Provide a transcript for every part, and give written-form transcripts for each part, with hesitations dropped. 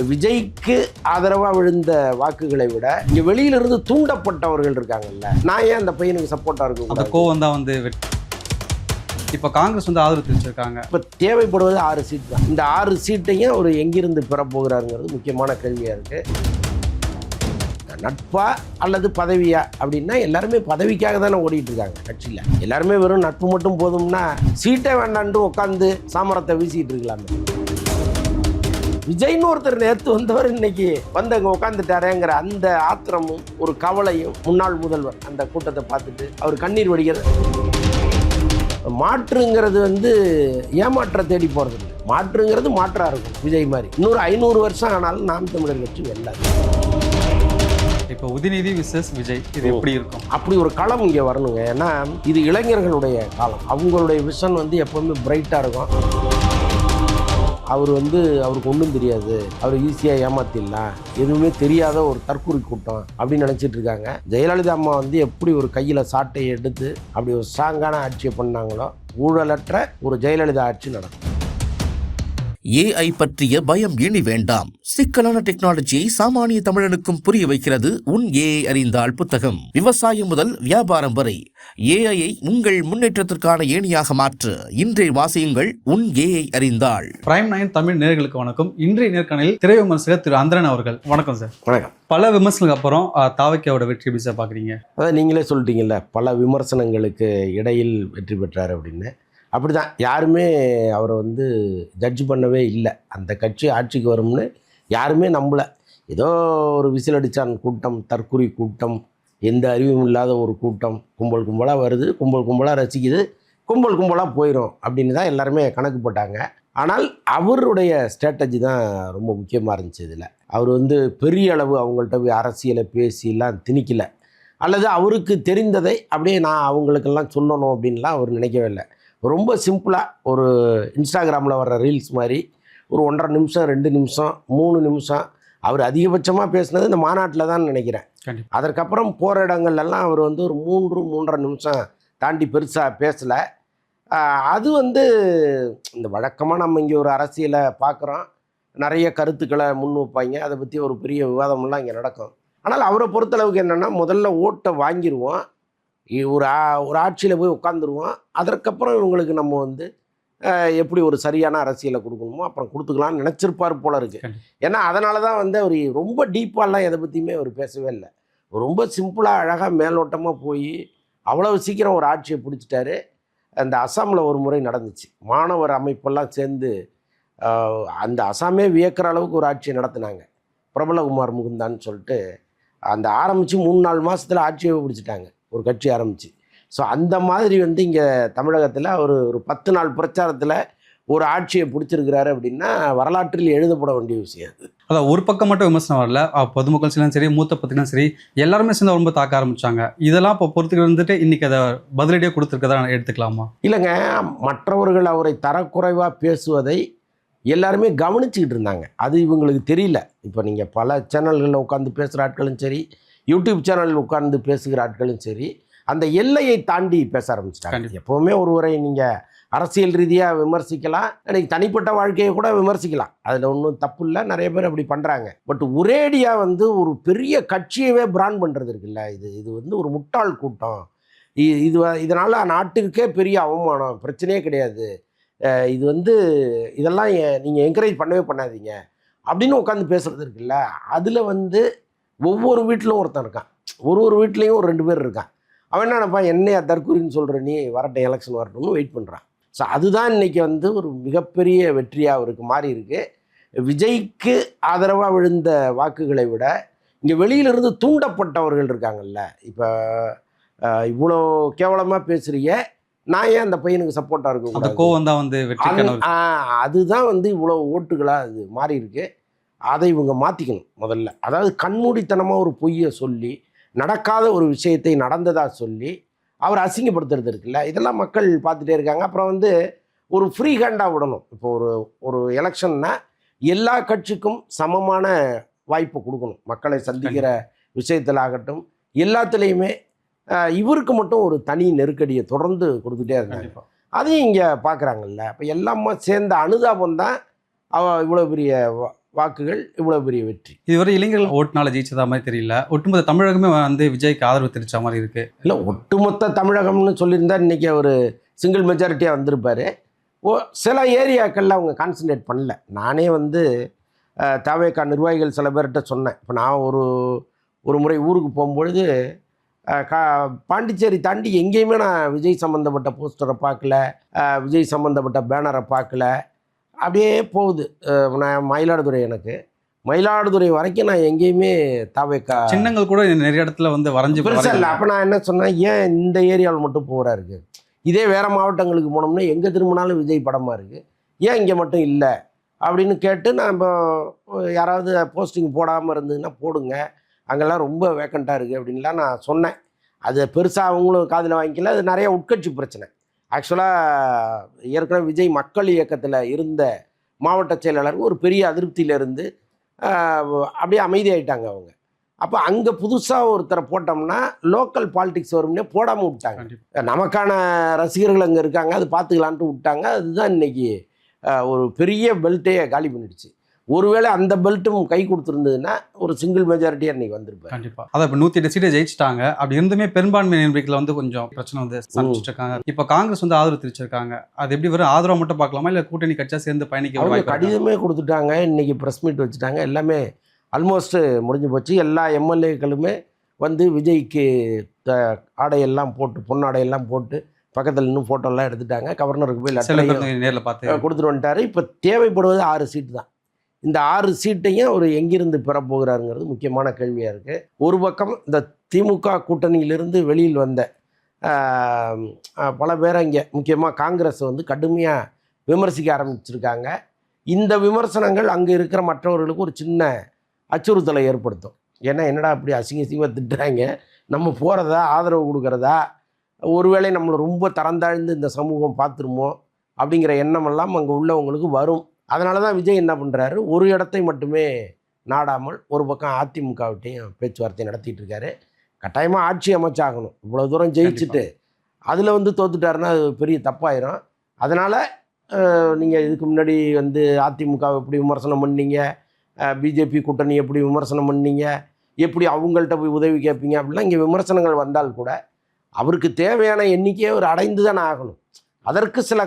விஜய்க்கு ஆதரவாக விழுந்த வாக்குகளை விட இங்கே வெளியிலிருந்து தூண்டப்பட்டவர்கள் இருக்காங்கல்ல, நான் ஏன் அந்த பையனுக்கு சப்போர்ட்டாக இருக்கும்? அந்த கோவம் தான் வந்து இப்போ காங்கிரஸ் வந்து ஆதரவு தெரிவிச்சிருக்காங்க. இப்போ தேவைப்படுவது 6 சீட் தான். இந்த 6 சீட்டையும் அவர் எங்கிருந்து பெறப்போகிறாருங்கிறது முக்கியமான கேள்வியாக இருக்குது. நட்பா அல்லது பதவியா அப்படின்னா எல்லாருமே பதவிக்காக தானே ஓடிட்டு இருக்காங்க கட்சியில். எல்லாருமே வெறும் நட்பு மட்டும் போதும்னா சீட்டை வேண்டான்ட்டு உட்காந்து சாமரத்தை வீசிட்டு இருக்கலாமே. விஜய்னு ஒருத்தர் நேற்று வந்தவர் இன்னைக்கு வந்து அங்கே உட்காந்துட்டாரேங்கிற அந்த ஆத்திரமும் ஒரு கவலையும் முன்னாள் முதல்வர் அந்த கூட்டத்தை பார்த்துட்டு அவர் கண்ணீர் வடிக்கிறது. மாற்றுங்கிறது வந்து ஏமாற்ற தேடி போகிறது இல்லை. மாற்றுங்கிறது மாற்றா இருக்கும். விஜய் மாதிரி இன்னொரு 500 வருஷம் ஆனாலும் நாம் தமிழர் கட்சி வெல்லாது. இப்போ உதயநிதி விசஸ் விஜய் இது எப்படி இருக்கும்? அப்படி ஒரு களம் இங்கே வரணுங்க. ஏன்னா இது இளைஞர்களுடைய காலம். அவங்களுடைய விஷன் வந்து எப்பவுமே பிரைட்டாக இருக்கும். அவர் வந்து அவருக்கு ஒன்றும் தெரியாது, அவர் ஈஸியாக ஏமாத்திடலாம், எதுவுமே தெரியாத ஒரு தற்கொலை கூட்டம் அப்படின்னு நினச்சிட்டு இருக்காங்க. ஜெயலலிதா அம்மா வந்து எப்படி ஒரு கையில் சாட்டையை எடுத்து அப்படி ஒரு ஸ்ட்ராங்கான ஆட்சியை பண்ணாங்களோ, ஊழலற்ற ஒரு ஜெயலலிதா ஆட்சி நடக்கும். AI பற்றிய பயம் இனி வேண்டாம். சிக்கலான டெக்னாலஜியை சாமானிய தமிழனுக்கும் புரிய வைக்கிறது உன் AI அறிந்தால் புத்தகம். விவசாயம் முதல் வியாபாரம் வரை AI உங்கள் முன்னேற்றத்திற்கான ஏணியாக மாற்று. இன்றைய வாசியுங்கள் உன் AI அறிந்தால். பிரைம் 9 தமிழ் நேயர்களுக்கு வணக்கம். இன்றைய நேர்காணலில் திரை விமர்சகர் திரு அந்தரன் அவர்கள். வணக்கம் சார். வணக்கம். பல விமர்சனங்களுக்கு அப்புறம் தாவக்காவோட வெற்றி எப்படி சார் பார்க்குறீங்க? அதான் நீங்களே சொல்லிட்டீங்கல்ல, பல விமர்சனங்களுக்கு இடையில் வெற்றி பெற்றார் அப்படின்னு. அப்படி தான் யாருமே அவரை வந்து ஜட்ஜ் பண்ணவே இல்லை. அந்த கட்சி ஆட்சிக்கு வரும்னு யாருமே நம்பலை. ஏதோ ஒரு விசில் அடித்தான் கூட்டம், தற்குறி கூட்டம், எந்த அறிவும் இல்லாத ஒரு கூட்டம், கும்பல் கும்பலாக வருது, கும்பல் கும்பலாக ரசிக்குது, கும்பல் கும்பலாக போயிடும் அப்படின்னு தான் எல்லாருமே கணக்கு போட்டாங்க. ஆனால் அவருடைய ஸ்ட்ராட்டஜி தான் ரொம்ப முக்கியமாக இருந்துச்சு. இதில் அவர் வந்து பெரிய அளவு அவங்கள்ட்ட போய் அரசியலை பேசிலாம் திணிக்கலை, அல்லது அவருக்கு தெரிந்ததை அப்படியே நான் அவங்களுக்கெல்லாம் சொல்லணும் அப்படின்லாம் அவர் நினைக்கவே இல்லை. ரொம்ப சிம்பிளாக ஒரு இன்ஸ்டாகிராமில் வர்ற ரீல்ஸ் மாதிரி ஒரு 1.5 நிமிஷம், 2 நிமிஷம், 3 நிமிஷம் அவர் அதிகபட்சமாக பேசினது இந்த மாநாட்டில் தான் நினைக்கிறேன். அதற்கப்புறம் போகிற இடங்கள்லாம் அவர் வந்து ஒரு 3-3.5 நிமிஷம் தாண்டி பெருசாக பேசலை. அது வந்து இந்த வழக்கமாக நம்ம இங்கே ஒரு அரசியலை பார்க்குறோம், நிறைய கருத்துக்களை முன் வைப்பாங்க, அதை பற்றி ஒரு பெரிய விவாதமெல்லாம் இங்கே நடக்கும். ஆனால் அவரை பொறுத்தளவுக்கு என்னென்னா, முதல்ல ஓட்டை வாங்கிடுவோம், ஒரு ஆட்சியில் போய் உட்காந்துருவோம், அதற்கப்புறம் இவங்களுக்கு நம்ம வந்து எப்படி ஒரு சரியான அரசியலை கொடுக்கணுமோ அப்புறம் கொடுத்துக்கலாம்னு நினச்சிருப்பார் போல இருக்குது. ஏன்னா அதனால தான் வந்து அவர் ரொம்ப டீப்பாலாம் எதை பற்றியுமே அவர் பேசவே இல்லை. ரொம்ப சிம்பிளாக அழகாக மேலோட்டமாக போய் அவ்வளவு சீக்கிரம் ஒரு ஆட்சியை பிடிச்சிட்டாரு. அந்த அசாமில் ஒரு முறை நடந்துச்சு, மாணவர் அமைப்பெல்லாம் சேர்ந்து அந்த அசாமே வியக்கிற அளவுக்கு ஒரு ஆட்சியை நடத்தினாங்க. பிரபலகுமார் முகுந்தான்னு சொல்லிட்டு அந்த ஆரம்பித்து 3-4 மாதத்தில் ஆட்சியை பிடிச்சிட்டாங்க ஒரு கட்சி ஆரம்பிச்சு. ஸோ அந்த மாதிரி வந்து இங்கே தமிழகத்தில் ஒரு 10 நாள் பிரச்சாரத்தில் ஒரு ஆட்சியை பிடிச்சிருக்கிறாரு அப்படின்னா வரலாற்றில் எழுதப்பட வேண்டிய விஷயம் அது. அதான் ஒரு பக்கம் மட்டும் விமர்சனம் வரல, பொதுமக்கள் சிலும் சரி, மூத்த பத்திரிலும் சரி, எல்லாருமே சேர்ந்து ரொம்ப தாக்க ஆரம்பிச்சாங்க. இதெல்லாம் இப்போ பொறுத்துக்கு வந்துட்டு இன்றைக்கி அதை பதிலடியாக கொடுத்துருக்கதா எடுத்துக்கலாமா? இல்லைங்க, மற்றவர்கள் அவரை தரக்குறைவாக பேசுவதை எல்லாருமே கவனிச்சுக்கிட்டு இருந்தாங்க. அது இவங்களுக்கு தெரியல. இப்போ நீங்கள் பல சேனல்களில் உட்காந்து பேசுகிற ஆட்களும் சரி, யூடியூப் சேனலில் உட்கார்ந்து பேசுகிற ஆட்களும் சரி, அந்த எல்லையை தாண்டி பேச ஆரம்பிச்சிட்டாங்க. எப்போவுமே ஒருவரை நீங்கள் அரசியல் ரீதியாக விமர்சிக்கலாம், எனக்கு தனிப்பட்ட வாழ்க்கையை கூட விமர்சிக்கலாம், அதில் ஒன்றும் தப்பு இல்லை, நிறைய பேர் அப்படி பண்ணுறாங்க. பட் ஒரேடியாக வந்து ஒரு பெரிய கட்சியவே பிராண்ட் பண்ணுறது இருக்குல்ல, இது வந்து ஒரு முட்டாள் கூட்டம், இதனால் நாட்டிற்கே பெரிய அவமானம், பிரச்சனையே கிடையாது, இது வந்து இதெல்லாம் நீங்கள் என்கரேஜ் பண்ணவே பண்ணாதீங்க அப்படின்னு உட்காந்து பேசுகிறது இருக்குல்ல. அதில் வந்து ஒவ்வொரு வீட்டிலும் ஒருத்தன் இருக்கான், ஒரு வீட்லேயும் ஒரு 2 பேர் இருக்கான். அவன் என்னப்பா என்னையா தற்கொலைன்னு சொல்கிற, நீ வரட்டும் எலெக்ஷன் வரட்டும்னு வெயிட் பண்ணுறான். ஸோ அதுதான் இன்றைக்கி வந்து ஒரு மிகப்பெரிய வெற்றியாக அவருக்கு மாறி இருக்குது. விஜய்க்கு ஆதரவாக விழுந்த வாக்குகளை விட இங்கே வெளியிலிருந்து தூண்டப்பட்டவர்கள் இருக்காங்கல்ல, இப்போ இவ்வளோ கேவலமாக பேசுகிறீங்க, நான் ஏன் அந்த பையனுக்கு சப்போர்ட்டாக இருக்கும்? அந்த கோவம் தான் வந்து அதுதான் வந்து இவ்வளோ ஓட்டுகளாக அது மாறி இருக்கு. அதை இவங்க மாற்றிக்கணும் முதல்ல. அதாவது கண்மூடித்தனமாக ஒரு பொய்யை சொல்லி, நடக்காத ஒரு விஷயத்தை நடந்ததாக சொல்லி அவர் அசிங்கப்படுத்துறது இருக்குல்ல, இதெல்லாம் மக்கள் பார்த்துட்டே இருக்காங்க. அப்புறம் வந்து ஒரு ஃப்ரீ ஹேண்டாக விடணும். இப்போ ஒரு எலெக்ஷன்னா எல்லா கட்சிக்கும் சமமான வாய்ப்பு கொடுக்கணும். மக்களை சந்திக்கிற விஷயத்தில் ஆகட்டும், எல்லாத்துலேயுமே இவருக்கு மட்டும் ஒரு தனி நெருக்கடியை தொடர்ந்து கொடுத்துட்டே இருந்தாங்க. அதையும் இங்கே பார்க்குறாங்கல்ல. இப்போ எல்லாமே சேர்ந்த அனுதாபம் தான் இவ்வளோ பெரிய வாக்குகள் இவ்வளோ பெரிய வெற்றி. இதுவரை இளைஞர்கள் ஓட்டுனால ஜெயிச்சதா மாதிரி தெரியல, ஒட்டுமொத்த தமிழகமே வந்து விஜய்க்கு ஆதரவு தெரிவிச்ச மாதிரி இருக்கு. இல்லை, ஒட்டுமொத்த தமிழகம்னு சொல்லியிருந்தா இன்றைக்கி அவர் சிங்கிள் மெஜாரிட்டியாக வந்திருப்பார். சில ஏரியாக்களில் அவங்க கான்சன்ட்ரேட் பண்ணல. நானே வந்து தவேகா நிர்வாகிகள் சில பேர்கிட்ட சொன்னேன். இப்போ நான் ஒரு முறை ஊருக்கு போகும்பொழுது பாண்டிச்சேரி தாண்டி எங்கேயுமே நான் விஜய் சம்மந்தப்பட்ட போஸ்டரை பார்க்கல, விஜய் சம்மந்தப்பட்ட பேனரை பார்க்கல. அப்படியே போகுது. நான் மயிலாடுதுறை வரைக்கும் நான் எங்கேயுமே தவேகா சின்னங்கள் கூட நிறைய இடத்துல வந்து வரைஞ்சி பெருசாக இல்லை. அப்போ நான் என்ன சொன்னேன், ஏன் இந்த ஏரியாவில் மட்டும் போகிறா இருக்குது, இதே வேறு மாவட்டங்களுக்கு போனோம்னா எங்கே திரும்பினாலும் விஜய் படமாக இருக்குது, ஏன் இங்கே மட்டும் இல்லை அப்படின்னு கேட்டு, நான் இப்போ யாராவது போஸ்டிங் போடாமல் இருந்ததுன்னா போடுங்க, அங்கெல்லாம் ரொம்ப வேக்கண்ட்டாக இருக்குது அப்படின்லாம் நான் சொன்னேன். அது பெருசாக அவங்களும் காதில் வாங்கிக்கல. அது நிறைய உட்கட்சி பிரச்சனை. ஆக்சுவலாக ஏற்கனவே விஜய் மக்கள் இயக்கத்தில் இருந்த மாவட்ட செயலாளருக்கு ஒரு பெரிய அதிருப்தியிலேருந்து அப்படியே அமைதியாயிட்டாங்க அவங்க. அப்போ அங்கே புதுசாக ஒருத்தரை போட்டோம்னா லோக்கல் பாலிடிக்ஸ் வரும்னே போடாமல் விட்டாங்க. நமக்கான ரசிகர்கள் அங்கே இருக்காங்க, அது பார்த்துக்கலான்ட்டு விட்டாங்க. அதுதான் இன்றைக்கி ஒரு பெரிய பெல்ட்டையே காலி பண்ணிடுச்சு. ஒருவேளை அந்த பெல்ட்டும் கை கொடுத்துருந்ததுன்னா ஒரு சிங்கிள் மெஜாரிட்டியாக இன்றைக்கி வந்திருப்பேன். கண்டிப்பாக. அதை இப்போ 108 சீட்டை ஜெயிச்சிட்டாங்க. அப்படி இருந்துமே பெரும்பான்மை நம்பிக்கையில் வந்து கொஞ்சம் பிரச்சனை வந்து சந்திச்சுட்டு இருக்காங்க. இப்போ காங்கிரஸ் வந்து ஆதரவு தெரிவிச்சிருக்காங்க. அது எப்படி வரும், ஆதரவு மட்டும் பார்க்கலாமா இல்லை கூட்டணி கட்சியாக சேர்ந்து பயணிக்க அவங்க கடிதமே கொடுத்துட்டாங்க. இன்றைக்கி ப்ரெஸ் மீட் வச்சுட்டாங்க. எல்லாமே ஆல்மோஸ்ட் முடிஞ்சு போச்சு. எல்லா எம்எல்ஏக்களுமே வந்து விஜய்க்கு ஆடையெல்லாம் போட்டு, பொன்னாடையெல்லாம் போட்டு பக்கத்தில் இன்னும் ஃபோட்டோலாம் எடுத்துட்டாங்க. கவர்னருக்கு போய் லெட்டர் நேரில் பார்த்து கொடுத்துட்டு வந்துட்டார். இப்போ தேவைப்படுவது 6 சீட்டு தான். இந்த 6 சீட்டையும் அவர் எங்கிருந்து பெறப்போகிறாருங்கிறது முக்கியமான கேள்வியாக இருக்குது. ஒரு பக்கம் இந்த திமுக கூட்டணியிலிருந்து வெளியில் வந்த பல பேரை இங்கே முக்கியமாக காங்கிரஸ் வந்து கடுமையாக விமர்சிக்க ஆரம்பிச்சிருக்காங்க. இந்த விமர்சனங்கள் அங்கே இருக்கிற மற்றவர்களுக்கு ஒரு சின்ன அச்சுறுத்தலை ஏற்படுத்தும். ஏன்னா என்னடா அப்படி அசிங்கமாக திட்டுறாங்க, நம்ம போகிறதா ஆதரவு கொடுக்குறதா, ஒருவேளை நம்மளை ரொம்ப தரந்தாழ்ந்து இந்த சமூகம் பார்த்துருமோ அப்படிங்கிற எண்ணமெல்லாம் அங்கே உள்ளவங்களுக்கு வரும். அதனால தான் விஜய் என்ன பண்ணுறாரு, ஒரு இடத்தை மட்டுமே நாடாமல் ஒரு பக்கம் அதிமுகவிட்டையும் பேச்சுவார்த்தை நடத்திட்டு இருக்காரு. கட்டாயமாக ஆட்சி அமைச்சாகணும். இவ்வளோ தூரம் ஜெயிச்சுட்டு அதில் வந்து தோத்துட்டாருன்னா அது பெரிய தப்பாயிரும். அதனால் நீங்கள் இதுக்கு முன்னாடி வந்து அதிமுகவை எப்படி விமர்சனம் பண்ணீங்க, பிஜேபி கூட்டணி எப்படி விமர்சனம் பண்ணீங்க, எப்படி அவங்கள்ட்ட போய் உதவி கேட்பீங்க அப்படிலாம் இங்கே விமர்சனங்கள் வந்தால் கூட அவருக்கு தேவையான எண்ணிக்கையை அவர் அடைந்து தானே ஆகணும். அதற்கு சில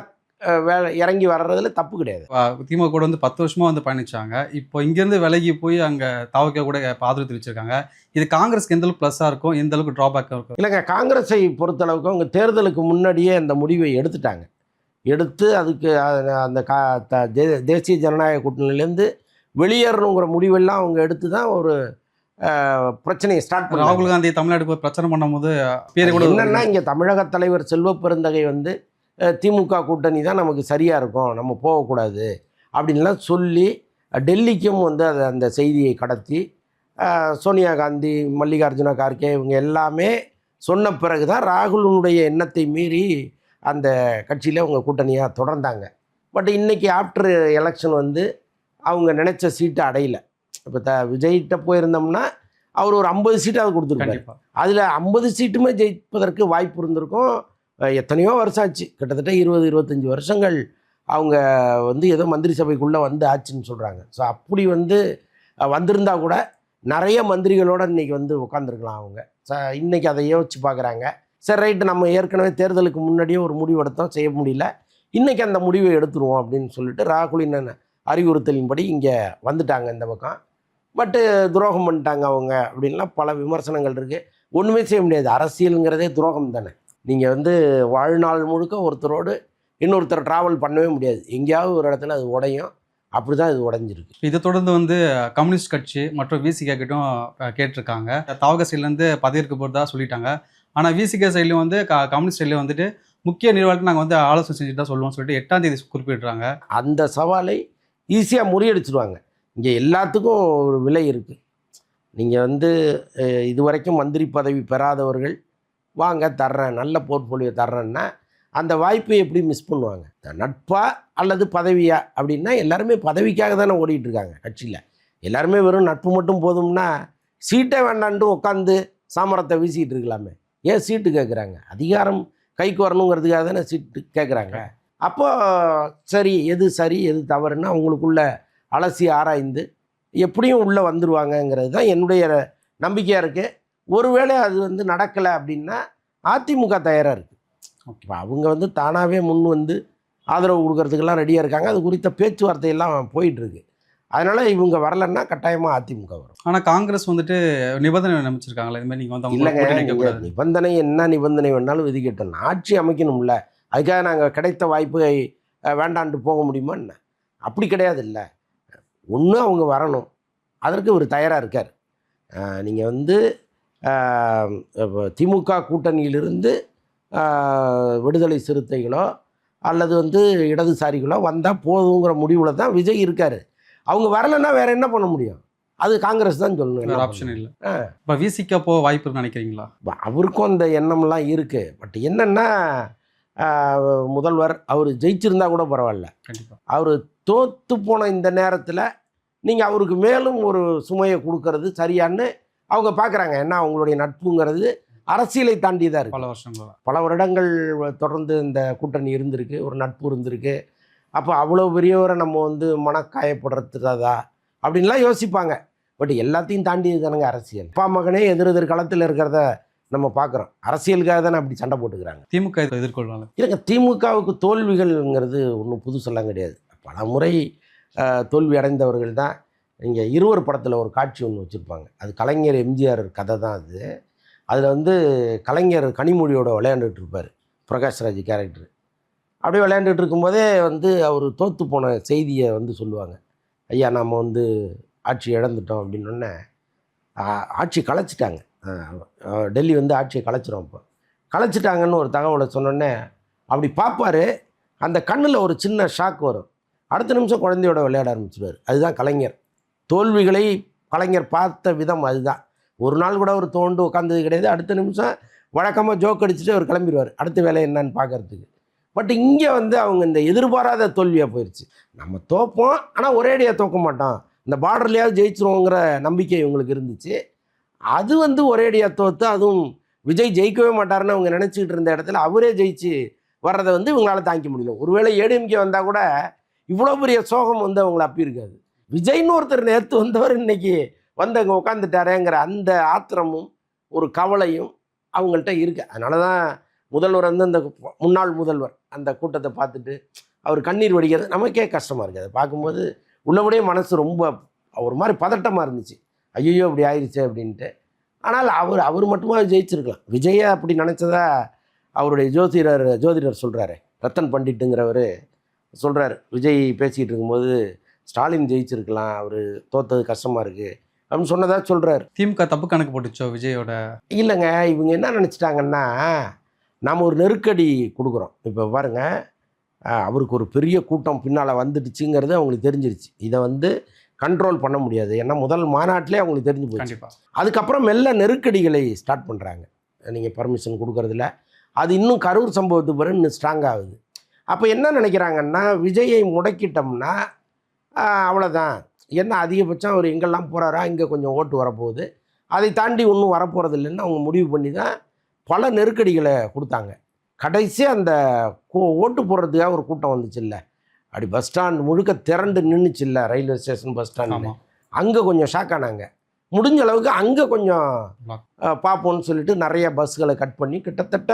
இறங்கி வர்றதுல தப்பு கிடையாது. திமுக கூட வந்து 10 வருஷமாக வந்து பயணிச்சாங்க. இப்போ இங்கேருந்து விலகி போய் அங்கே தாவக்க கூட ஆதரவு தெரிவிச்சிருக்காங்க. இது காங்கிரஸ்க்கு எந்த அளவுக்கு ப்ளஸ்ஸாக இருக்கும், எந்த அளவுக்கு ட்ராபேக்காக இருக்கும்? இல்லைங்க, காங்கிரஸை பொறுத்தளவுக்கு அவங்க தேர்தலுக்கு முன்னாடியே அந்த முடிவை எடுத்துட்டாங்க. எடுத்து அதுக்கு அந்த தேசிய ஜனநாயக கூட்டணியிலேருந்து வெளியேறணுங்கிற முடிவெல்லாம் அவங்க எடுத்து தான் ஒரு பிரச்சனையை ஸ்டார்ட் பண்ணி ராகுல் காந்தி தமிழ்நாடு போய் பிரச்சனை பண்ணும்போது பேர் கூட என்னென்னா, இங்கே தமிழக தலைவர் செல்வ பெருந்தகை வந்து திமுக கூட்டணி தான் நமக்கு சரியாக இருக்கும், நம்ம போகக்கூடாது அப்படின்லாம் சொல்லி டெல்லிக்கும் வந்து அந்த செய்தியை கடத்தி சோனியா காந்தி, மல்லிகார்ஜுன கார்கே இவங்க எல்லாமே சொன்ன பிறகு தான் ராகுலுடைய எண்ணத்தை மீறி அந்த கட்சியில் அவங்க கூட்டணியாக தொடர்ந்தாங்க. பட் இன்றைக்கி ஆஃப்டர் எலெக்ஷன் வந்து அவங்க நினச்ச சீட்டை அடையலை. இப்போ விஜய்கிட்ட போயிருந்தோம்னா அவர் ஒரு 50 சீட்டாவது கொடுத்துருப்பாரு. அதில் 50 சீட்டுமே ஜெயிப்பதற்கு வாய்ப்பு இருந்திருக்கும். எத்தனையோ வருஷம் ஆச்சு, கிட்டத்தட்ட 20-25 வருஷங்கள் அவங்க வந்து ஏதோ மந்திரி சபைக்குள்ளே வந்து ஆச்சுன்னு சொல்கிறாங்க. ஸோ அப்படி வந்து வந்திருந்தால் கூட நிறைய மந்திரிகளோடு இன்றைக்கி வந்து உட்காந்துருக்கலாம் அவங்க. இன்றைக்கி அதை யோசிச்சு பார்க்குறாங்க. சரி ரைட்டு, நம்ம ஏற்கனவே தேர்தலுக்கு முன்னாடியே ஒரு முடிவு எடுத்தோம், செய்ய முடியல, இன்றைக்கி அந்த முடிவை எடுத்துருவோம் அப்படின்னு சொல்லிட்டு ராகுலின் அறிவுறுத்தலின்படி இங்கே வந்துட்டாங்க இந்த பக்கம். பட்டு துரோகம் பண்ணிட்டாங்க அவங்க அப்படின்லாம் பல விமர்சனங்கள் இருக்குது. ஒன்றுமே செய்ய முடியாது. அரசியலுங்கிறதே துரோகம் தானே. நீங்கள் வந்து வாழ்நாள் முழுக்க ஒருத்தரோடு இன்னொருத்தர் ட்ராவல் பண்ணவே முடியாது. எங்கேயாவது ஒரு இடத்துல அது உடையும். அப்படி தான் இது உடஞ்சிருக்கு. இதை தொடர்ந்து வந்து கம்யூனிஸ்ட் கட்சி மற்றும் விசிகே கிட்டும் கேட்டிருக்காங்க. தாவக சைட்லேருந்து பதவியேற்க போகிறதா சொல்லிட்டாங்க. ஆனால் விசிகே சைட்லையும் வந்து கம்யூனிஸ்ட் சைட்லையும் வந்துட்டு முக்கிய நிர்வாகத்தை நாங்கள் வந்து ஆலோசனை செஞ்சுட்டு தான் சொல்லுவோம்னு சொல்லிட்டு 8ஆம் தேதி குறிப்பிடுறாங்க. அந்த சவாலை ஈஸியாக முறியடிச்சிடுவாங்க. இங்கே எல்லாத்துக்கும் ஒரு விலை இருக்குது. நீங்கள் வந்து இதுவரைக்கும் மந்திரி பதவி பெறாதவர்கள் வாங்க தர்றேன், நல்ல போர்ட்ஃபோலியோ தர்றேன்னா அந்த வாய்ப்பை எப்படி மிஸ் பண்ணுவாங்க? நட்பா அல்லது பதவியா அப்படின்னா எல்லாருமே பதவிக்காக தானே ஓடிட்டுருக்காங்க கட்சியில். எல்லாருமே வெறும் நட்பு மட்டும் போதும்னா சீட்டே வேண்டான்ட்டு உட்காந்து சாமரத்தை வீசிக்கிட்டு இருக்கலாமே. ஏன் சீட்டு கேட்குறாங்க? அதிகாரம் கைக்கு வரணுங்கிறதுக்காக தானே சீட்டு கேட்குறாங்க. அப்போது சரி எது தவறுன்னா அவங்களுக்குள்ள அலசி ஆராய்ந்து எப்படியும் உள்ளே வந்துடுவாங்கங்கிறது தான் என்னுடைய நம்பிக்கையாக இருக்குது. ஒருவேளை அது வந்து நடக்கலை அப்படின்னா அதிமுக தயாராக இருக்குது. இப்போ அவங்க வந்து தானாகவே முன் வந்து ஆதரவு கொடுக்கறதுக்கெல்லாம் ரெடியாக இருக்காங்க. அது குறித்த பேச்சுவார்த்தையெல்லாம் போயிட்டுருக்கு. அதனால் இவங்க வரலைன்னா கட்டாயமாக அதிமுக வரும். ஆனால் காங்கிரஸ் வந்துட்டு நிபந்தனை நியமிச்சிருக்காங்களா இது மாதிரி நீங்கள் வந்து அவங்க இல்லைங்க, கூட்டணி வைக்கக்கூடாது. நிபந்தனை என்ன நிபந்தனை வேணாலும் விதிக்கட்டும். ஆட்சி அமைக்கணும்ல, அதுக்காக நாங்கள் கிடைத்த வாய்ப்பை வேண்டான்ட்டு போக முடியுமா என்ன? அப்படி கிடையாது. இல்லை, ஒன்று அவங்க வரணும், அதற்கு ஒரு தயாராக இருக்கார். நீங்கள் வந்து திமுக கூட்டணியிலிருந்து விடுதலை சிறுத்தைகளோ அல்லது வந்து இடதுசாரிகளோ வந்தால் போதுங்கிற முடிவில் தான் விஜய் இருக்கார். அவங்க வரலைன்னா வேறு என்ன பண்ண முடியும்? அது காங்கிரஸ் தான் சொல்லணும். வேறு ஆப்ஷன் இல்லை. இப்போ விசிக போக வாய்ப்பு இருக்குன்னு நினைக்கிறீங்களா? அவருக்கும் அந்த எண்ணம்லாம் இருக்குது. பட் என்னென்னா முதல்வர் அவர் ஜெயிச்சிருந்தா கூட பரவாயில்ல, கண்டிப்பாக அவர் தோற்று போன இந்த நேரத்தில் நீங்கள் அவருக்கு மேலும் ஒரு சுமையை கொடுக்கறது சரியான்னு அவங்க பார்க்குறாங்க. ஏன்னா அவங்களுடைய நட்புங்கிறது அரசியலை தாண்டி தான் இருக்குது. பல வருஷங்களா, பல வருடங்கள் தொடர்ந்து இந்த கூட்டணி இருந்திருக்கு, ஒரு நட்பு இருந்திருக்கு. அப்போ அவ்வளோ பெரியவரை நம்ம வந்து மனக்காயப்படுறதுக்காதா அப்படின்லாம் யோசிப்பாங்க. பட் எல்லாத்தையும் தாண்டி தானுங்க அரசியல். அப்பா மகனே எதிர் களத்தில் இருக்கிறத நம்ம பார்க்குறோம். அரசியலுக்காக தானே அப்படி சண்டை போட்டுக்கிறாங்க. திமுக எதிர்கொள்வாங்க. இல்லைங்க, திமுகவுக்கு தோல்விகள்ங்கிறது ஒன்றும் புதுசெல்லாம் கிடையாது. பல முறை தோல்வி அடைந்தவர்கள் தான். இங்கே இருவர் படத்தில் ஒரு காட்சி ஒன்று வச்சுருப்பாங்க. அது கலைஞர் எம்ஜிஆர் கதை தான் அது. அதில் வந்து கலைஞர் கனிமொழியோட விளையாண்டுட்டு இருப்பார், பிரகாஷ்ராஜ் கேரக்டர். அப்படியே விளையாண்டுட்டு இருக்கும்போதே வந்து அவர் தோற்று போன செய்தியை வந்து சொல்லுவாங்க. ஐயா, நாம் வந்து ஆட்சி இழந்துட்டோம் அப்படின்னோடனே ஆட்சி கலைச்சிட்டாங்க, டெல்லி வந்து ஆட்சியை கலைச்சிரும். இப்போ கலைச்சிட்டாங்கன்னு ஒரு தகவலை சொன்னோடனே அப்படி பார்ப்பார். அந்த கண்ணில் ஒரு சின்ன ஷாக் வரும். அடுத்த நிமிஷம் குழந்தையோட விளையாட ஆரம்பிச்சிடுவார். அதுதான் கலைஞர். தோல்விகளை கலைஞர் பார்த்த விதம் அதுதான். ஒரு நாள் கூட அவர் தோண்டு உட்காந்தது கிடையாது. அடுத்த நிமிஷம் வழக்கமாக ஜோக் அடிச்சுட்டு அவர் கிளம்பிடுவார் அடுத்த வேலை என்னன்னு பார்க்கறதுக்கு. பட் இங்கே வந்து அவங்க இந்த எதிர்பாராத தோல்வியாக போயிடுச்சு. நம்ம தோப்போம், ஆனால் ஒரேடியாக தோக்க மாட்டோம், இந்த பார்டர்லையாவது ஜெயிச்சிருவோங்கிற நம்பிக்கை இவங்களுக்கு இருந்துச்சு. அது வந்து ஒரேடியாக தோற்று, அதுவும் விஜய் ஜெயிக்கவே மாட்டாருன்னு அவங்க நினச்சிக்கிட்டு இருந்த இடத்துல அவரே ஜெயிச்சு வர்றதை வந்து இவங்களால் தாங்கிக்க முடியல. ஒருவேளை ஏடிஎம்கே வந்தால் கூட இவ்வளோ பெரிய சோகம் வந்து அவங்கள அப்பி இருக்காது. விஜய்னு ஒருத்தர் நேற்று வந்தவர் இன்னைக்கு வந்து அங்கே உட்காந்துட்டாரேங்கிற அந்த ஆத்திரமும் ஒரு கவலையும் அவங்கள்ட்ட இருக்குது. அதனால தான் முதல்வர் வந்து அந்த முன்னாள் முதல்வர் அந்த கூட்டத்தை பார்த்துட்டு அவர் கண்ணீர் வடிக்கிறது நமக்கே கஷ்டமாக இருக்குது. அதை பார்க்கும்போது உள்ளபடியே மனசு ரொம்ப ஒரு மாதிரி பதட்டமாக இருந்துச்சு. ஐயோ இப்படி ஆயிடுச்சு அப்படின்ட்டு. ஆனால் அவர் மட்டுமா ஜெயிச்சிருக்கலாம். விஜயை அப்படி நினச்சதா அவருடைய ஜோதிடர் சொல்கிறாரு, ரத்தன் பண்டிட்டுங்கிறவர் சொல்கிறார். விஜய் பேசிக்கிட்டு இருக்கும்போது ஸ்டாலின் ஜெயிச்சிருக்கலாம், அவர் தோத்தது கஷ்டமாக இருக்குது அப்படின்னு சொன்னதாக சொல்கிறார். திமுக தப்பு கணக்கு போட்டுச்சோ விஜயோட? இல்லைங்க, இவங்க என்ன நினச்சிட்டாங்கன்னா, நாம் ஒரு நெருக்கடி கொடுக்குறோம். இப்போ பாருங்கள், அவருக்கு ஒரு பெரிய கூட்டம் பின்னால் வந்துடுச்சுங்கிறது அவங்களுக்கு தெரிஞ்சிருச்சு. இதை வந்து கண்ட்ரோல் பண்ண முடியாது. ஏன்னா முதல் மாநாட்டிலே அவங்களுக்கு தெரிஞ்சு போச்சு. அதுக்கப்புறம் மெல்ல நெருக்கடிகளை ஸ்டார்ட் பண்ணுறாங்க. நீங்கள் பர்மிஷன் கொடுக்குறதில்ல, அது இன்னும் கரூர் சம்பவத்துக்கு பிறகு இன்னும் ஸ்ட்ராங் ஆகுது. அப்போ என்ன நினைக்கிறாங்கன்னா, விஜயை முடக்கிட்டோம்னா அவ்வளோதான், என்ன அதிகபட்சம் அவர் எங்கெல்லாம் போகிறாரா இங்கே கொஞ்சம் ஓட்டு வரப்போகுது, அதை தாண்டி ஒன்றும் வரப்போகிறது இல்லைன்னு அவங்க முடிவு பண்ணி தான் பல நெருக்கடிகளை கொடுத்தாங்க. கடைசி அந்த ஓட்டு போடுறதுக்காக ஒரு கூட்டம் வந்துச்சு இல்லை, அப்படி பஸ் ஸ்டாண்ட் முழுக்க திரண்டு நின்றுச்சு இல்லை, ரயில்வே ஸ்டேஷன் பஸ் ஸ்டாண்டு. அங்கே கொஞ்சம் ஷாக் ஆனாங்க. முடிஞ்ச அளவுக்கு அங்கே கொஞ்சம் பார்ப்போன்னு சொல்லிட்டு நிறைய பஸ்ஸுகளை கட் பண்ணி கிட்டத்தட்ட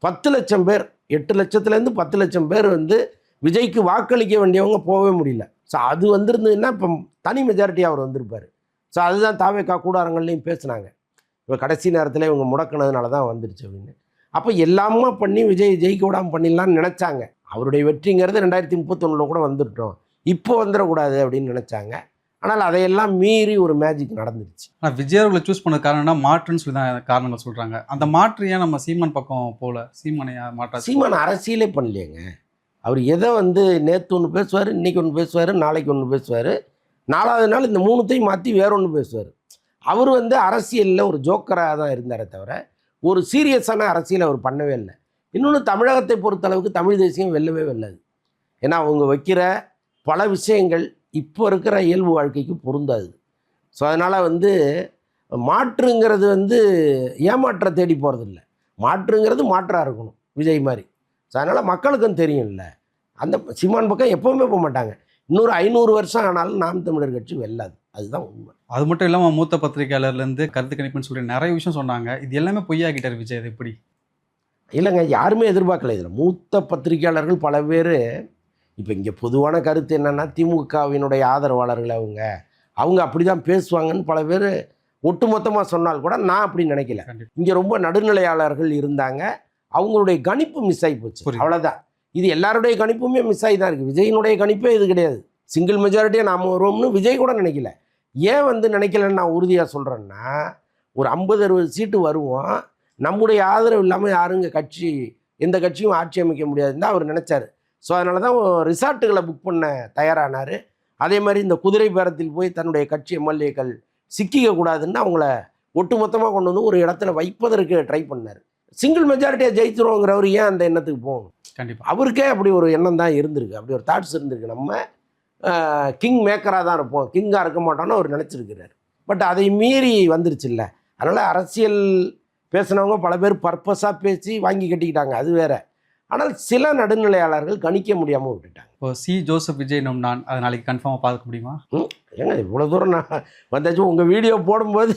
10 லட்சம் பேர், 8 லட்சத்துலேருந்து 10 லட்சம் பேர் வந்து விஜய்க்கு வாக்களிக்க வேண்டியவங்க போகவே முடியல. ஸோ அது வந்திருந்ததுன்னா இப்போ தனி மெஜாரிட்டி அவர் வந்திருப்பார். ஸோ அதுதான் தாவேக்கா கூடாரங்கள்லையும் பேசுனாங்க, இப்போ கடைசி நேரத்தில் இவங்க முடக்கினதுனால தான் வந்துருச்சு அப்படின்னு. அப்போ எல்லாமே பண்ணி விஜய் ஜெயிக்க விடாமல் பண்ணிடலான்னு நினச்சாங்க. அவருடைய வெற்றிங்கிறது 2031 கூட வந்துட்டோம், இப்போ வந்துடக்கூடாது அப்படின்னு நினச்சாங்க. ஆனால் அதையெல்லாம் மீறி ஒரு மேஜிக் நடந்துருச்சு. ஆனால் விஜய் அவர்களை சூஸ் பண்ண காரணம்னா மாற்றுன்னு சொல்லி தான் காரணங்கள் சொல்கிறாங்க. அந்த மாற்று ஏன் நம்ம சீமான் பக்கம் போகல? சீமானையா மாற்றா? சீமான் அரசியலே பண்ணலையேங்க. அவர் எதை வந்து நேற்று ஒன்று பேசுவார், இன்றைக்கி ஒன்று பேசுவார், நாளைக்கு ஒன்று பேசுவார், 4வது நாள் இந்த 3த்தையும் மாற்றி வேற ஒன்று பேசுவார். அவர் வந்து அரசியலில் ஒரு ஜோக்கராக தான் இருந்தாரே தவிர ஒரு சீரியஸான அரசியல் அவர் பண்ணவே இல்லை. இன்னொன்று, தமிழகத்தை பொறுத்தளவுக்கு தமிழ் தேசியம் வெல்லவே வெல்லாது. ஏன்னா அவங்க வைக்கிற பல விஷயங்கள் இப்போ இருக்கிற இயல்பு வாழ்க்கைக்கு பொருந்தாது. ஸோ அதனால் வந்து மாற்றுங்கிறது வந்து ஏமாற்ற தேடி போகிறதில்ல, மாற்றுங்கிறது மாற்றாக இருக்கணும் விஜய் மாதிரி. ஸோ அதனால் மக்களுக்கும் தெரியும்ல, அந்த சீமான் பக்கம் எப்போவுமே போக மாட்டாங்க. இன்னொரு 500 வருஷம் ஆனாலும் நாம் தமிழர் கட்சி வெல்லாது. அதுதான் உண்மை. அது மட்டும் இல்லாமல் மூத்த பத்திரிகையாளர்லேருந்து கருத்து கணிப்புன்னு சொல்லி நிறைய விஷயம் சொன்னாங்க. இது எல்லாமே பொய்யாக்கிட்டார் விஜய். அது எப்படி? இல்லைங்க, யாருமே எதிர்பார்க்கல. இதில் மூத்த பத்திரிகையாளர்கள் பல பேர் இப்போ இங்கே பொதுவான கருத்து என்னென்னா, திமுகவினுடைய ஆதரவாளர்கள் அவங்க அப்படி தான் பேசுவாங்கன்னு பல பேர் ஒட்டுமொத்தமாக சொன்னால் கூட நான் அப்படி நினைக்கல. இங்கே ரொம்ப நடுநிலையாளர்கள் இருந்தாங்க. அவங்களுடைய கணிப்பு மிஸ் ஆகி போச்சு, அவ்வளோதான். இது எல்லாருடைய கணிப்புமே மிஸ் ஆகி தான் இருக்குது. விஜயினுடைய கணிப்பே இது கிடையாது. சிங்கிள் மெஜாரிட்டியாக நாம் வருவோம்னு விஜய் கூட நினைக்கல. ஏன் நினைக்கலன்னு நான் உறுதியாக சொல்கிறேன்னா, ஒரு 50-60 சீட்டு வருவோம், நம்முடைய ஆதரவு இல்லாமல் யாரும் கட்சி எந்த கட்சியும் ஆட்சி அமைக்க முடியாதுன்னு தான் அவர் நினச்சார். ஸோ அதனால தான் ரிசார்ட்டுகளை புக் பண்ண தயாரானார். அதே மாதிரி இந்த குதிரை பேரத்தில் போய் தன்னுடைய கட்சி எம்எல்ஏக்கள் சிக்கிக்க கூடாதுன்னு அவங்கள ஒட்டுமொத்தமாக கொண்டு வந்து ஒரு இடத்துல வைப்பதற்கு ட்ரை பண்ணார். சிங்கிள் மெஜாரிட்டியாக ஜெயிச்சிருவோங்கிறவர் ஏன் அந்த எண்ணத்துக்கு போகணும்? கண்டிப்பாக அவருக்கே அப்படி ஒரு எண்ணம் தான் இருந்திருக்கு, அப்படி ஒரு தாட்ஸ் இருந்திருக்கு. நம்ம கிங் மேக்கராக தான் இருப்போம், கிங்காக இருக்க மாட்டோம்னு அவர் நினச்சிருக்கிறார். பட் அதை மீறி வந்துருச்சு இல்லை. அதனால் அரசியல் பேசினவங்க பல பேர் பர்பஸாக பேசி வாங்கி கட்டிக்கிட்டாங்க, அது வேற. ஆனால் சில நடுநிலையாளர்கள் கணிக்க முடியாமல் விட்டுட்டாங்க. இப்போ சி. ஜோசப் விஜய் நான் அதை நாளைக்கு கன்ஃபார்மாக பார்க்க முடியுமா? ஏங்க இவ்வளோ தூரம் நான் வந்தாச்சும் உங்கள் வீடியோ போடும்போது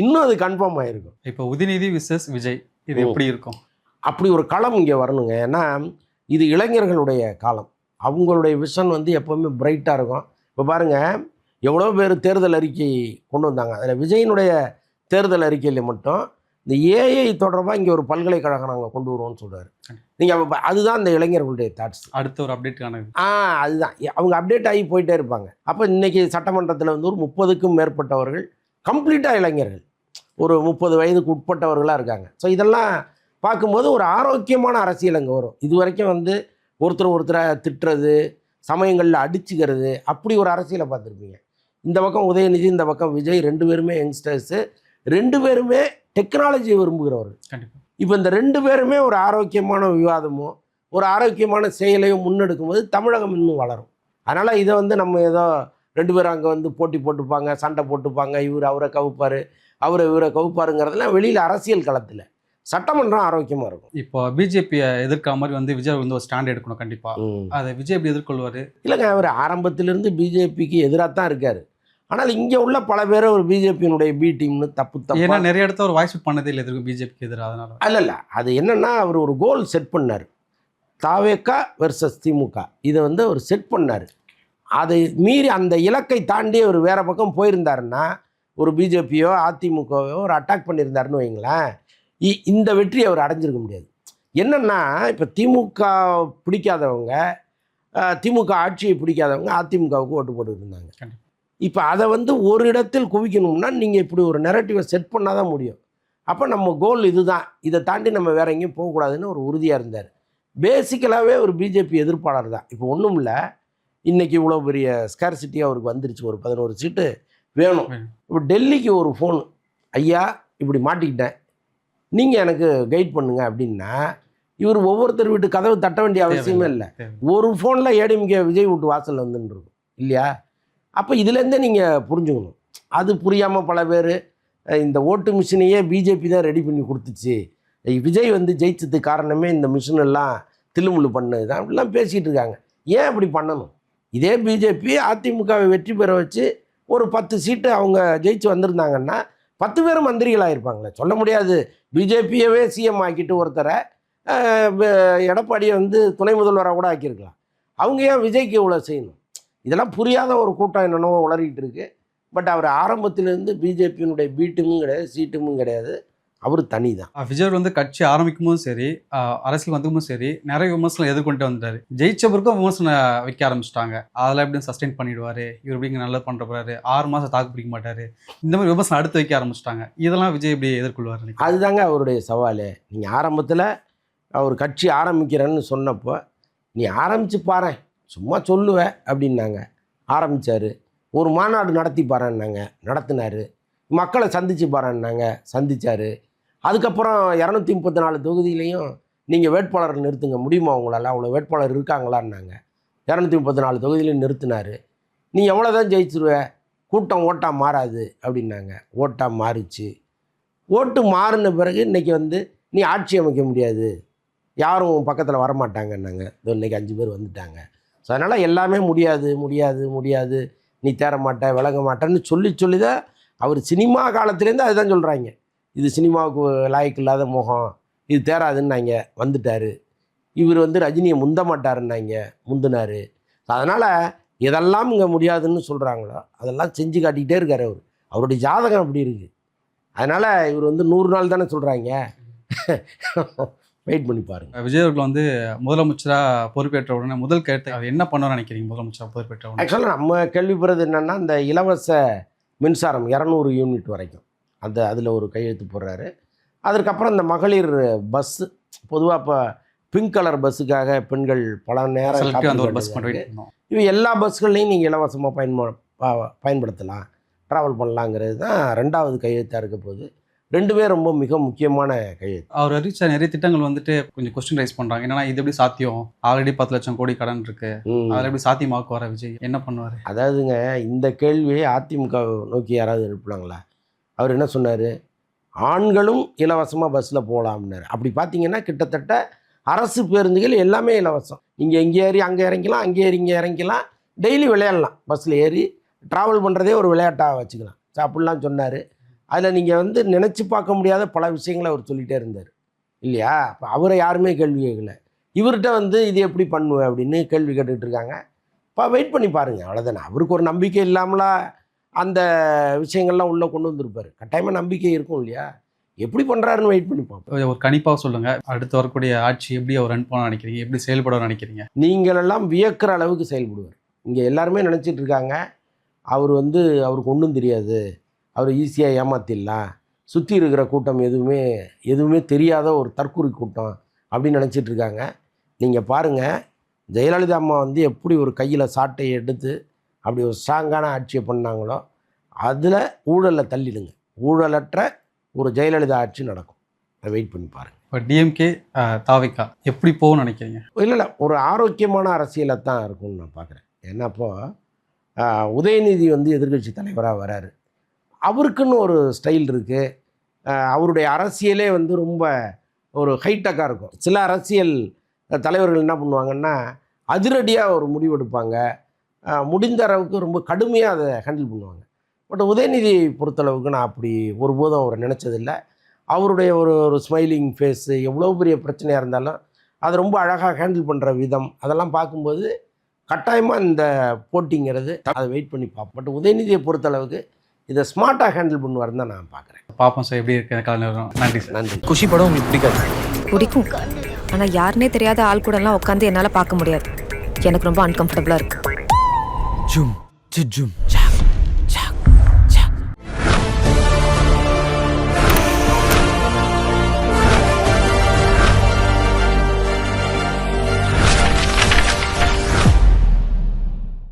இன்னும் அது கன்ஃபார்ம் ஆகிருக்கும். இப்போ உதயநிதி விசஸ் விஜய் இது எப்படி இருக்கும்? அப்படி ஒரு களம் இங்கே வரணுங்க. ஏன்னா இது இளைஞர்களுடைய காலம். அவங்களுடைய விஷன் எப்போவுமே பிரைட்டாக இருக்கும். இப்போ பாருங்கள், எவ்வளோ பேர் தேர்தல் அறிக்கை கொண்டு வந்தாங்க. அதில் விஜயினுடைய தேர்தல் அறிக்கையில் மட்டும் இந்த ஏஐ தொடர்பாக இங்கே ஒரு பல்கலைக்கழகம் நாங்கள் கொண்டு வருவோம்னு சொல்கிறாரு. நீங்கள் அதுதான் இந்த இளைஞர்களுடைய தாட்ஸ். அடுத்த ஒரு அப்டேட்டுக்கான அதுதான் அவங்க அப்டேட் ஆகி போயிட்டே இருப்பாங்க. அப்போ இன்றைக்கி சட்டமன்றத்தில் ஒரு 30க்கும் மேற்பட்டவர்கள் கம்ப்ளீட்டாக இளைஞர்கள், ஒரு 30 வயதுக்கு உட்பட்டவர்களாக இருக்காங்க. ஸோ இதெல்லாம் பார்க்கும்போது ஒரு ஆரோக்கியமான அரசியல் அங்கே வரும். இது வரைக்கும் ஒருத்தரை திட்டுறது, சமயங்களில் அடிச்சுக்கிறது, அப்படி ஒரு அரசியலை பார்த்துருப்பீங்க. இந்த பக்கம் உதயநிதி, இந்த பக்கம் விஜய், 2 பேருமே யங்ஸ்டர்ஸு, 2 பேருமே டெக்னாலஜியை விரும்புகிறவர்கள். கண்டிப்பாக இப்போ இந்த 2 பேருமே ஒரு ஆரோக்கியமான விவாதமோ ஒரு ஆரோக்கியமான செயலையும் முன்னெடுக்கும் போது தமிழகம் இன்னும் வளரும். அதனால் இதை நம்ம ஏதோ 2 பேரும் அங்கே போட்டி போட்டுப்பாங்க, சண்டை போட்டுப்பாங்க, இவர் அவரை கவுப்பார், இவரை கவுப்பாருங்கிறதுலாம் வெளியில் அரசியல் களத்தில். சட்டமன்றம் ஆரோக்கியமாக இருக்கும். இப்போ பிஜேபியை எதிர்க்கிற மாதிரி விஜய் ஒரு ஸ்டாண்ட் எடுக்கணும் கண்டிப்பாக. அதை விஜய் எப்படி எதிர்கொள்வார்? இல்லைங்க, அவர் ஆரம்பத்திலிருந்து பிஜேபிக்கு எதிராக தான் இருக்கார். ஆனால் இங்கே உள்ள பல பேரை ஒரு பிஜேபியினுடைய பி டீம்னு தப்பு ஏன்னா நிறைய இடத்த ஒரு வாய்ஸ் பண்ணதே இல்லை எதிர்க்கும் பிஜேபிக்கு எதிராக. அதனால இல்லை அது என்னென்னா, அவர் ஒரு கோல் செட் பண்ணார். தாவேகா வெர்சஸ் திமுக இதை அவர் செட் பண்ணார். அதை மீறி அந்த இலக்கை தாண்டி அவர் வேறு பக்கம் போயிருந்தாருன்னா, ஒரு பிஜேபியோ அதிமுகவோ ஒரு அட்டாக் பண்ணியிருந்தாருன்னு வைங்களேன், இந்த வெற்றியை அவர் அடைஞ்சிருக்க முடியாது. என்னென்னா, இப்போ திமுக பிடிக்காதவங்க, திமுக ஆட்சியை பிடிக்காதவங்க அதிமுகவுக்கு ஓட்டு போட்டுக்கிட்டு இருந்தாங்க. இப்போ அதை ஒரு இடத்தில் குவிக்கணும்னா நீங்கள் இப்படி ஒரு நெரட்டிவை செட் பண்ணால் தான் முடியும். அப்போ நம்ம கோல் இதுதான், இதை தாண்டி நம்ம வேற எங்கேயும் போகக்கூடாதுன்னு ஒரு உறுதியாக இருந்தார். பேசிக்கலாகவே ஒரு பிஜேபி எதிர்ப்பாளர் தான். இப்போ ஒன்றும் இல்லை, இன்றைக்கி இவ்வளோ பெரிய ஸ்கேர்சிட்டி அவருக்கு வந்துருச்சு, ஒரு 11 சீட்டு வேணும். இப்போ டெல்லிக்கு ஒரு ஃபோன், ஐயா இப்படி மாட்டிக்கிட்டேன், நீங்கள் எனக்கு கைட் பண்ணுங்க அப்படின்னா, இவர் ஒவ்வொருத்தர் வீட்டு கதவு தட்ட வேண்டிய அவசியமே இல்லை. ஒரு ஃபோனில் ஏடிஎம்கே விஜய் வீட்டு வாசலில் வந்துருக்கும் இல்லையா? அப்போ இதுலேருந்தே நீங்கள் புரிஞ்சுக்கணும். அது புரியாமல் பல பேர் இந்த ஓட்டு மிஷினையே பிஜேபி தான் ரெடி பண்ணி கொடுத்துச்சு, விஜய் ஜெயிச்சதுக்கு காரணமே இந்த மிஷின் எல்லாம் தில்லுமுள்ளு பண்ணது தான், அப்படிலாம் பேசிகிட்டு இருக்காங்க. ஏன் அப்படி பண்ணணும்? இதே பிஜேபி அதிமுகவை வெற்றி பெற வச்சு ஒரு 10 சீட்டு அவங்க ஜெயிச்சு வந்திருந்தாங்கன்னா 10 பேரும் மந்திரிகளாக இருப்பாங்களே. சொல்ல முடியாது. பிஜேபியவே சிஎம் ஆக்கிட்டு ஒருத்தரை எடப்பாடியை துணை முதல்வராக கூட ஆக்கியிருக்கலாம். அவங்க ஏன் விஜய்க்கு இவ்வளோ செய்யணும்? இதெல்லாம் புரியாத ஒரு கூட்டம் என்னென்னவோ உளறிட்டு இருக்கு. பட் அவர் ஆரம்பத்திலேருந்து பிஜேபியினுடைய பீட்டுமும் கிடையாது, சீட்டுமும் கிடையாது, அவர் தனி தான். விஜய் கட்சி ஆரம்பிக்கும் போதும் சரி, அரசியல் வந்தமும் சரி, நிறைய விமர்சனம் எதிர்கொண்டு வந்தார். ஜெயிச்ச பிறகும் விமர்சனம் வைக்க ஆரம்பிச்சிட்டாங்க. அதெல்லாம் எப்படி சஸ்டெயின் பண்ணிடுவார், இவர் எப்படிங்க நல்லது பண்ணுற போறாரு, 6 மாதம் தாக்கு பிடிக்க மாட்டார், இந்த மாதிரி விமர்சனம் அடுத்து வைக்க ஆரம்பிச்சிட்டாங்க. இதெல்லாம் விஜய் எப்படி எதிர்கொள்வார்? அதுதாங்க அவருடைய சவால். நீங்கள் ஆரம்பத்தில் அவர் கட்சி ஆரம்பிக்கிறேன்னு சொன்னப்போ, நீ ஆரம்பித்து பாரு, சும்மா சொல்லுவேன் அப்படின்னாங்க. ஆரம்பித்தார். ஒரு மாநாடு நடத்தி பாருன்னாங்க, நடத்தினார். மக்களை சந்தித்து பாருன்னாங்க, சந்தித்தார். அதுக்கப்புறம் 234 தொகுதியிலையும் நீங்கள் வேட்பாளர்கள் நிறுத்துங்க முடியுமா உங்களால், அவ்வளோ வேட்பாளர் இருக்காங்களான்னாங்க. 234 தொகுதியிலையும் நிறுத்தினார். நீ எவ்வளோ தான் ஜெயிச்சிருவ, கூட்டம் ஓட்டாக மாறாது அப்படின்னாங்க. ஓட்டாக மாறிச்சு. ஓட்டு மாறின பிறகு இன்றைக்கி நீ ஆட்சி அமைக்க முடியாது, யாரும் பக்கத்தில் வரமாட்டாங்கன்னாங்க. இன்றைக்கி 5 பேர் வந்துட்டாங்க. ஸோ அதனால் எல்லாமே முடியாது முடியாது முடியாது, நீ தேற மாட்ட விளங்க மாட்டேன்னு சொல்லி தான் அவர் சினிமா காலத்துலேருந்து அதுதான் சொல்கிறாங்க. இது சினிமாவுக்கு லாய்க்கு இல்லாத முகம், இது தேராதுன்னாங்க, வந்துட்டார். இவர் வந்து ரஜினியை முந்த மாட்டாருன்னாங்க, முந்தினார். அதனால் எதெல்லாம் இங்கே முடியாதுன்னு சொல்கிறாங்களோ அதெல்லாம் செஞ்சு காட்டிக்கிட்டே இருக்கார் அவர். அவருடைய ஜாதகம் அப்படி இருக்குது. அதனால் இவர் வந்து 100 நாள் தானே சொல்கிறாங்க. வெயிட் பண்ணி பாருங்க. விஜய் அவர்கள் வந்து முதலமைச்சராக பொறுப்பேற்ற உடனே முதல் கேட்டு அது என்ன பண்ணணும்னு நினைக்கிறீங்க? முதலமைச்சராக பொறுப்பேற்ற உடனே ஆக்சுவலாக நம்ம கேள்விப்படுறது என்னென்னா, இந்த இலவச மின்சாரம் 200 யூனிட் வரைக்கும் அதில் ஒரு கையெழுத்து போடுறாரு. அதற்கப்புறம் இந்த மகளிர் பஸ்ஸு, பொதுவாக இப்போ பிங்க் கலர் பஸ்ஸுக்காக பெண்கள் பல நேரம் அந்த ஒரு பஸ் மட்டும் வெயிட் பண்ணோம். இவ எல்லா பஸ்கள்லையும் நீங்கள் இலவசமாக பயன்படுத்தலாம், ட்ராவல் பண்ணலாங்கிறது தான் 2வது கையெழுத்தாக இருக்க போகுது. 2மே ரொம்ப மிக முக்கியமான கையெழுத்து. அவர் அறிவிச்ச நிறைய திட்டங்கள் வந்துட்டு கொஞ்சம் கொஸ்டின் ரைஸ் பண்ணுறாங்க. என்னன்னா இது எப்படி சாத்தியம்? ஆல்ரெடி 10 லட்சம் கோடி கடன் இருக்கு, அதில் எப்படி சாத்தியமாக்கு வர விஜய் என்ன பண்ணுவார்? அதாவதுங்க, இந்த கேள்வியை அதிமுக நோக்கி யாராவது எழுப்புனாங்களா? அவர் என்ன சொன்னார்? ஆண்களும் இலவசமாக பஸ்ஸில் போகலாம்னாரு. அப்படி பார்த்தீங்கன்னா கிட்டத்தட்ட அரசு பேருந்துகள் எல்லாமே இலவசம். இங்கே இங்கே ஏறி அங்கே இறங்கிக்கலாம், அங்கே ஏறி இங்கே இறங்கிக்கலாம், டெய்லி விளையாடலாம். பஸ்ஸில் ஏறி ட்ராவல் பண்ணுறதே ஒரு விளையாட்டாக வச்சுக்கலாம். ஸோ அப்படிலாம் சொன்னார். அதில் நீங்கள் வந்து நினச்சி பார்க்க முடியாத பல விஷயங்களை அவர் சொல்லிகிட்டே இருந்தார் இல்லையா? அப்போ அவரை யாருமே கேள்வி கேட்கல. இவர்கிட்ட வந்து இது எப்படி பண்ணுவேன் அப்படின்னு கேள்வி கேட்டுக்கிட்டு இருக்காங்க. இப்போ வெயிட் பண்ணி பாருங்கள், அவ்வளோதானே. அவருக்கு ஒரு நம்பிக்கை இல்லாமலாம் அந்த விஷயங்கள்லாம் உள்ளே கொண்டு வந்திருப்பார். கட்டாயமாக நம்பிக்கை இருக்கும் இல்லையா? எப்படி பண்ணுறாருன்னு வெயிட் பண்ணி பார்ப்போம். ஒரு கணிப்பாக சொல்லுங்கள், அடுத்து வரக்கூடிய ஆட்சி எப்படி அவர் ரன் பண்ண நினைக்கிறீங்க? எப்படி செயல்பட நினைக்கிறீங்க? நீங்களெல்லாம் வியக்கிற அளவுக்கு செயல்படுவார். இங்கே எல்லாருமே நினச்சிட்டு இருக்காங்க அவர் வந்து அவருக்கு ஒன்றும் தெரியாது, அவர் ஈஸியாக ஏமாத்திடலாம், சுற்றி இருக்கிற கூட்டம் எதுவுமே தெரியாத ஒரு தற்குறி கூட்டம் அப்படின்னு நினச்சிட்டு இருக்காங்க. நீங்கள் பாருங்கள், ஜெயலலிதா அம்மா வந்து எப்படி ஒரு கையில் சாட்டையை எடுத்து அப்படி ஒரு ஸ்ட்ராங்கான ஆட்சியை பண்ணாங்களோ அதில் ஊழலை தள்ளிடுங்க. ஊழலற்ற ஒரு ஜெயலலிதா ஆட்சி நடக்கும். அதை வெயிட் பண்ணி பாருங்கள். இப்போ டிஎம்கே தாவிகா எப்படி போகும்னு நினைக்கிறீங்க? இல்லை, ஒரு ஆரோக்கியமான அரசியலை தான் இருக்கும்னு நான் பார்க்குறேன். ஏன்னா இப்போது உதயநிதி வந்து எதிர்க்கட்சி தலைவராக வராரு. அவருக்குன்னு ஒரு ஸ்டைல் இருக்குது. அவருடைய அரசியலே வந்து ரொம்ப ஒரு ஹைடெக்காக இருக்கும். சில அரசியல் தலைவர்கள் என்ன பண்ணுவாங்கன்னா அதிரடியாக ஒரு முடிவெடுப்பாங்க, முடிந்த அளவுக்கு ரொம்ப கடுமையாக அதை ஹேண்டில் பண்ணுவாங்க. பட் உதயநிதியை பொறுத்தளவுக்கு நான் அப்படி ஒருபோதும் அவரை நினச்சதில்லை. அவருடைய ஒரு ஸ்மைலிங் ஃபேஸு, எவ்வளோ பெரிய பிரச்சனையாக இருந்தாலும் அதை ரொம்ப அழகாக ஹேண்டில் பண்ணுற விதம், அதெல்லாம் பார்க்கும்போது கட்டாயமாக இந்த போட்டிங்கிறது அதை வெயிட் பண்ணி பார்ப்போம். பட் உதயநிதியை பொறுத்தளவுக்கு இதை ஸ்மார்ட்டாக ஹேண்டில் பண்ணுவார்னு தான் நான் பார்க்குறேன். பார்ப்போம் சார் எப்படி இருக்கு காலம். நன்றி சார். நன்றி. குஷி படம் உங்களுக்கு பிடிக்காது? பிடிக்கும், ஆனால் யாருன்னே தெரியாத ஆள் கூடலாம் உட்காந்து என்னால் பார்க்க முடியாது. எனக்கு ரொம்ப அன்கம்ஃபர்டபுளாக இருக்குது. ஜும் ஜும்